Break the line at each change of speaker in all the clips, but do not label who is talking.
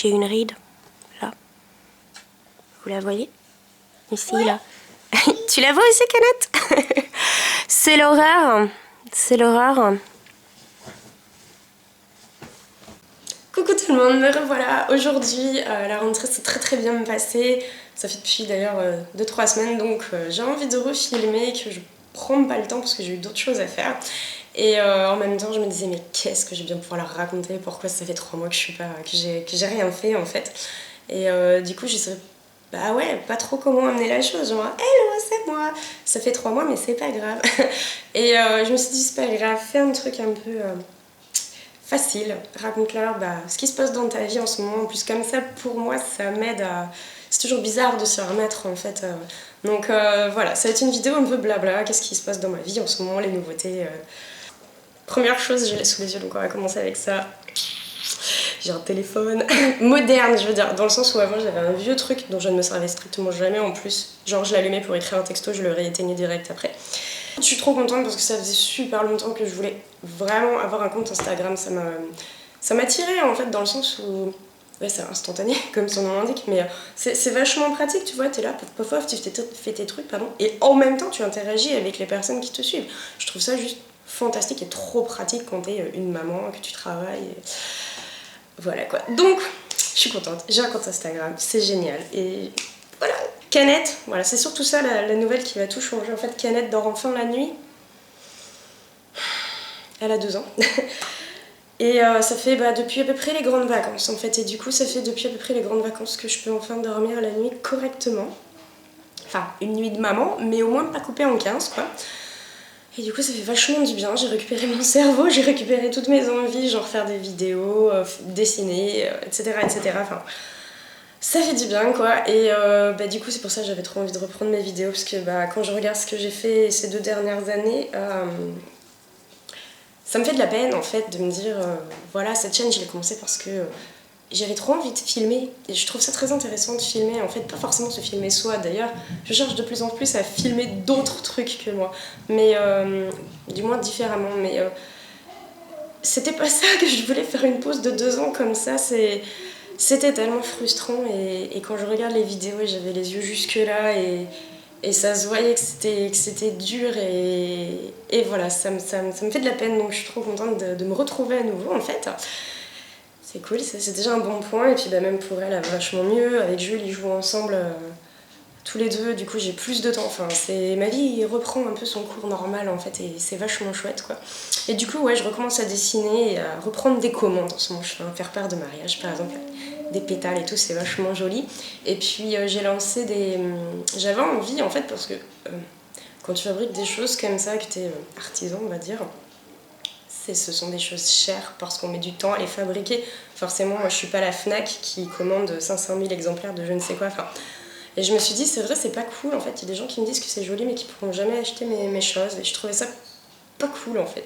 J'ai une ride, là. Vous la voyez? Ici, ouais. Là. Tu la vois aussi, Canette? C'est l'horreur. C'est l'horreur. Coucou tout le monde, me revoilà. Aujourd'hui, la rentrée s'est très bien passée. Ça fait depuis d'ailleurs 2-3 semaines, donc j'ai envie de refilmer, que je prends pas le temps parce que j'ai eu d'autres choses à faire. Et en même temps, je me disais, mais qu'est-ce que j'ai bien pouvoir leur raconter? Pourquoi ça fait 3 mois que je suis pas, que j'ai rien fait en fait. Et du coup, je sais, bah ouais, pas trop comment amener la chose. Genre, hello, c'est moi. Ça fait 3 mois, mais c'est pas grave. Et je me suis dit, c'est pas grave, fais un truc un peu facile. Raconte-leur ce qui se passe dans ta vie en ce moment. En plus, comme ça, pour moi, ça m'aide à. C'est toujours bizarre de s'y remettre en fait. Donc voilà, ça va être une vidéo un peu blabla. Qu'est-ce qui se passe dans ma vie en ce moment, les nouveautés. Première chose, je l'ai sous les yeux, donc on va commencer avec ça. J'ai un téléphone moderne, je veux dire, dans le sens où avant j'avais un vieux truc dont je ne me servais strictement jamais en plus. Genre je l'allumais pour écrire un texto, je le rééteignais direct après. Je suis trop contente parce que ça faisait super longtemps que je voulais vraiment avoir un compte Instagram. Ça m'attirait en fait dans le sens où... Ouais, c'est instantané comme son nom l'indique, mais c'est vachement pratique, tu vois, t'es là, pof pof, tu fais tes trucs, pardon, et en même temps tu interagis avec les personnes qui te suivent. Je trouve ça juste fantastique et trop pratique quand t'es une maman, que tu travailles. Et... Voilà quoi. Donc, je suis contente, j'ai un compte Instagram, c'est génial. Et voilà. Canette, voilà, c'est surtout ça la nouvelle qui va tout changer. En fait, Canette dort enfin la nuit. Elle a 2 ans. Et ça fait depuis à peu près les grandes vacances en fait. Et du coup, ça fait depuis à peu près les grandes vacances que je peux enfin dormir la nuit correctement. Enfin, une nuit de maman, mais au moins pas coupée en 15 quoi. Et du coup, ça fait vachement du bien. J'ai récupéré mon cerveau, j'ai récupéré toutes mes envies, genre faire des vidéos, dessiner, etc. Enfin, ça fait du bien quoi. Et du coup, c'est pour ça que j'avais trop envie de reprendre mes vidéos. Parce que quand je regarde ce que j'ai fait ces 2 dernières années, ça me fait de la peine en fait de me dire voilà, cette chaîne je l'ai commencée parce que j'avais trop envie de filmer et je trouve ça très intéressant de filmer, en fait pas forcément se filmer soi d'ailleurs, je cherche de plus en plus à filmer d'autres trucs que moi, mais du moins différemment, mais c'était pas ça que je voulais faire une pause de 2 ans comme ça, c'était tellement frustrant et quand je regarde les vidéos j'avais les yeux jusque là et ça se voyait que c'était dur et voilà, ça me fait de la peine, donc je suis trop contente de me retrouver à nouveau en fait. C'est cool, c'est déjà un bon point, et puis même pour elle, elle va vachement mieux. Avec Jules, ils jouent ensemble tous les deux, du coup j'ai plus de temps. Enfin, ma vie reprend un peu son cours normal en fait, et c'est vachement chouette quoi. Et du coup, ouais, je recommence à dessiner et à reprendre des commandes en ce moment. Je fais un faire-part de mariage par exemple, des pétales et tout, c'est vachement joli. Et puis j'ai lancé j'avais envie en fait, parce que quand tu fabriques des choses comme ça, que t'es artisan on va dire, ce sont des choses chères parce qu'on met du temps à les fabriquer. Forcément, moi je suis pas la Fnac qui commande 500 000 exemplaires de je ne sais quoi. Enfin, et je me suis dit, c'est vrai, c'est pas cool en fait. Il y a des gens qui me disent que c'est joli mais qui pourront jamais acheter mes choses. Et je trouvais ça pas cool en fait.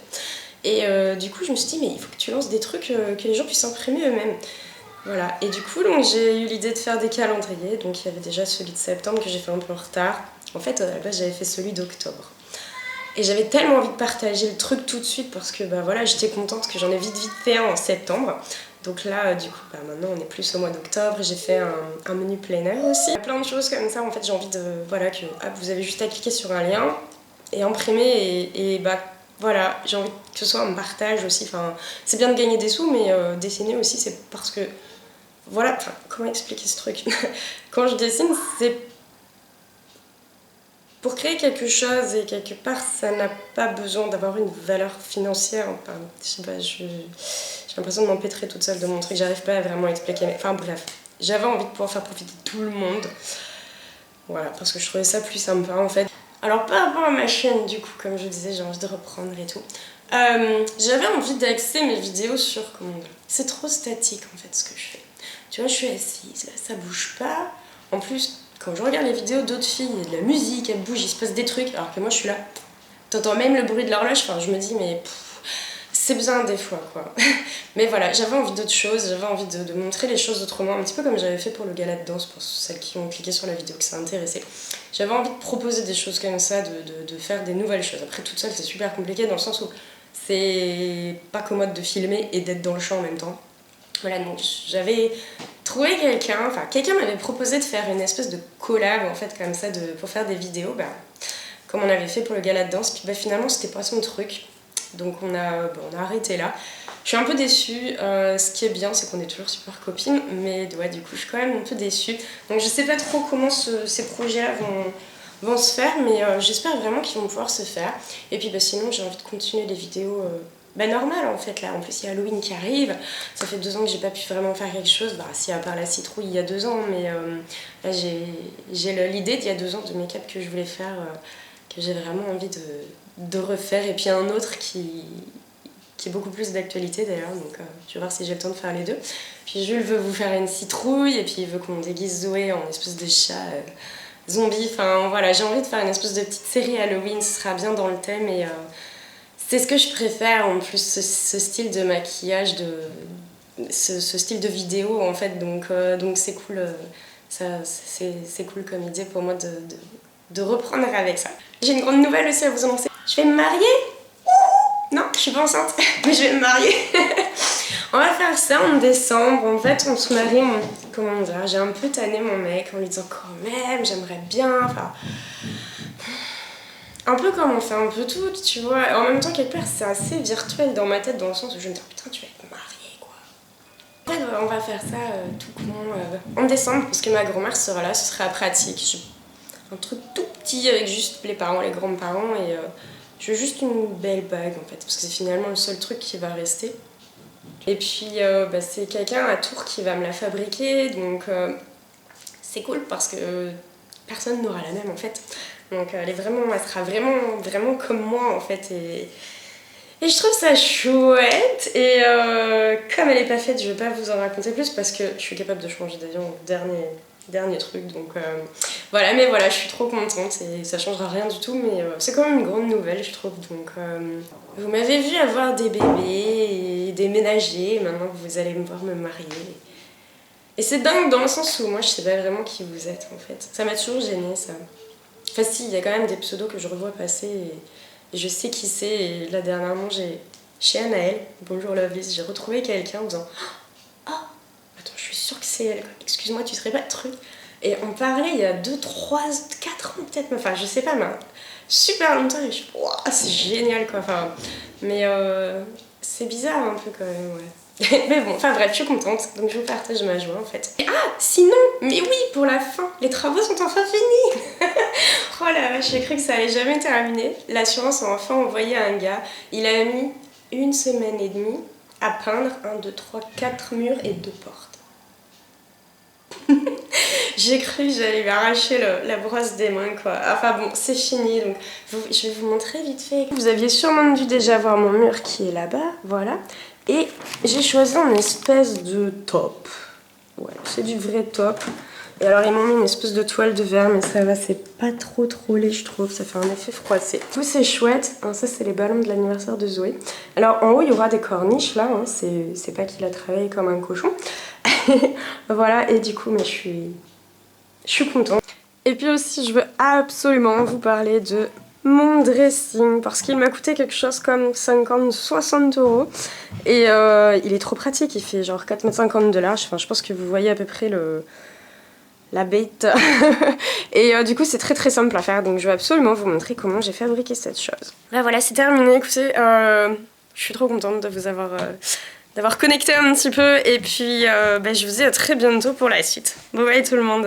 Et du coup, je me suis dit, mais il faut que tu lances des trucs que les gens puissent imprimer eux-mêmes. Voilà. Et du coup, donc, j'ai eu l'idée de faire des calendriers. Donc il y avait déjà celui de septembre que j'ai fait un peu en retard. En fait, à la base, j'avais fait celui d'octobre. Et j'avais tellement envie de partager le truc tout de suite parce que voilà, j'étais contente que j'en ai vite fait un en septembre. Donc là, du coup, maintenant on est plus au mois d'octobre. J'ai fait un menu plein air aussi. Il y a plein de choses comme ça, en fait, j'ai envie de... Voilà, que vous avez juste à cliquer sur un lien et imprimer et voilà, j'ai envie que ce soit un partage aussi. Enfin, c'est bien de gagner des sous, mais dessiner aussi, c'est parce que... Voilà, enfin, comment expliquer ce truc? Quand je dessine, c'est... Pour créer quelque chose, et quelque part, ça n'a pas besoin d'avoir une valeur financière. Enfin, je sais pas, j'ai l'impression de m'empêtrer toute seule de mon truc, j'arrive pas à vraiment expliquer. Mais... Enfin bref, j'avais envie de pouvoir faire profiter tout le monde. Voilà, parce que je trouvais ça plus sympa en fait. Alors par rapport à ma chaîne, du coup, comme je disais, j'ai envie de reprendre et tout. J'avais envie d'axer mes vidéos sur, comment dire, c'est trop statique en fait ce que je fais. Tu vois, je suis assise, là, ça bouge pas. En plus, quand je regarde les vidéos d'autres filles, il y a de la musique, elles bougent, il se passe des trucs, alors que moi je suis là. T'entends même le bruit de l'horloge, enfin je me dis mais c'est bien des fois quoi. Mais voilà, j'avais envie d'autre chose, j'avais envie de montrer les choses autrement, un petit peu comme j'avais fait pour le gala de danse, pour celles qui ont cliqué sur la vidéo que ça intéressait. J'avais envie de proposer des choses comme ça, de faire des nouvelles choses. Après toute seule c'est super compliqué dans le sens où c'est pas commode de filmer et d'être dans le champ en même temps. Voilà, donc j'avais trouvé quelqu'un, enfin quelqu'un m'avait proposé de faire une espèce de collab en fait comme ça pour faire des vidéos, comme on avait fait pour le gala de danse, puis finalement c'était pas son truc, donc on a arrêté là. Je suis un peu déçue, ce qui est bien c'est qu'on est toujours super copines, mais ouais, du coup je suis quand même un peu déçue, donc je sais pas trop comment ces projets là vont se faire, mais j'espère vraiment qu'ils vont pouvoir se faire. Et puis sinon j'ai envie de continuer les vidéos normales en fait là, en plus il y a Halloween qui arrive, ça fait 2 ans que j'ai pas pu vraiment faire quelque chose, si à part la citrouille il y a 2 ans, mais là j'ai l'idée d'il y a 2 ans de make-up que je voulais faire, que j'ai vraiment envie de refaire, et puis un autre qui est beaucoup plus d'actualité d'ailleurs, donc je vais voir si j'ai le temps de faire les deux. Puis Jules veut vous faire une citrouille, et puis il veut qu'on déguise Zoé en espèce de chat zombie, enfin voilà, j'ai envie de faire une espèce de petite série Halloween, ce sera bien dans le thème, et c'est ce que je préfère en plus, ce style de maquillage, ce style de vidéo en fait, donc c'est cool, c'est cool comme idée pour moi de reprendre avec ça. J'ai une grande nouvelle aussi à vous annoncer, je vais me marier. Non, je suis pas enceinte, mais je vais me marier. On va faire ça en décembre. En fait, on se marie, comment dire, j'ai un peu tanné mon mec en lui disant quand même, j'aimerais bien, enfin... Un peu comme on fait un peu tout, tu vois. En même temps, quelque part, c'est assez virtuel dans ma tête, dans le sens où je me dis, putain, tu vas être mariée, quoi. En fait, on va faire ça tout con en décembre, parce que ma grand-mère sera là, ce sera pratique. Un truc tout petit avec juste les parents, les grands-parents, et... je veux juste une belle bague en fait, parce que c'est finalement le seul truc qui va rester. Et puis c'est quelqu'un à Tours qui va me la fabriquer, donc c'est cool parce que personne n'aura la même en fait. Donc elle sera vraiment comme moi en fait. Et je trouve ça chouette. Et comme elle n'est pas faite, je ne vais pas vous en raconter plus parce que je suis capable de changer d'avion au dernier truc, donc voilà, mais voilà, je suis trop contente et ça changera rien du tout, mais c'est quand même une grande nouvelle je trouve, donc vous m'avez vu avoir des bébés et déménager, et maintenant vous allez me voir me marier, et c'est dingue dans le sens où moi je sais pas vraiment qui vous êtes en fait, ça m'a toujours gênée ça, enfin si, il y a quand même des pseudos que je revois passer et je sais qui c'est, et là dernièrement chez Anaël, bonjour Lovelace, j'ai retrouvé quelqu'un en disant attends, je suis sûre que c'est elle, excuse-moi, tu serais pas de truc. Et on parlait il y a 2, 3, 4 ans peut-être, enfin je sais pas, mais super longtemps, et je suis wow, c'est génial quoi, enfin, mais c'est bizarre un peu quand même, ouais. Mais bon, enfin bref, je suis contente, donc je vous partage ma joie en fait. Et sinon, mais oui, pour la fin, les travaux sont enfin finis. Oh la vache, j'ai cru que ça allait jamais terminer. L'assurance a enfin envoyé un gars, il a mis 1 semaine et demie à peindre 1, 2, 3, 4 murs et 2 portes. J'ai cru que j'allais lui arracher la brosse des mains quoi. Enfin bon, c'est fini, donc je vais vous montrer vite fait. Vous aviez sûrement dû déjà voir mon mur qui est là-bas, voilà. Et j'ai choisi une espèce de top. Ouais, c'est du vrai top. Et alors ils m'ont mis une espèce de toile de verre, mais ça va, c'est pas trop laid je trouve, ça fait un effet froissé. Tout c'est chouette, hein, ça c'est les ballons de l'anniversaire de Zoé. Alors en haut il y aura des corniches là, hein, c'est pas qu'il a travaillé comme un cochon. Voilà, et du coup mais je suis contente. Et puis aussi je veux absolument vous parler de mon dressing, parce qu'il m'a coûté quelque chose comme 50-60 €. Et il est trop pratique, il fait genre 4,50 m de large, enfin je pense que vous voyez à peu près la bête. Et du coup c'est très simple à faire, donc je vais absolument vous montrer comment j'ai fabriqué cette chose. Là voilà, c'est terminé, écoutez, je suis trop contente de vous d'avoir connecté un petit peu, et puis je vous dis à très bientôt pour la suite. Bye bye tout le monde.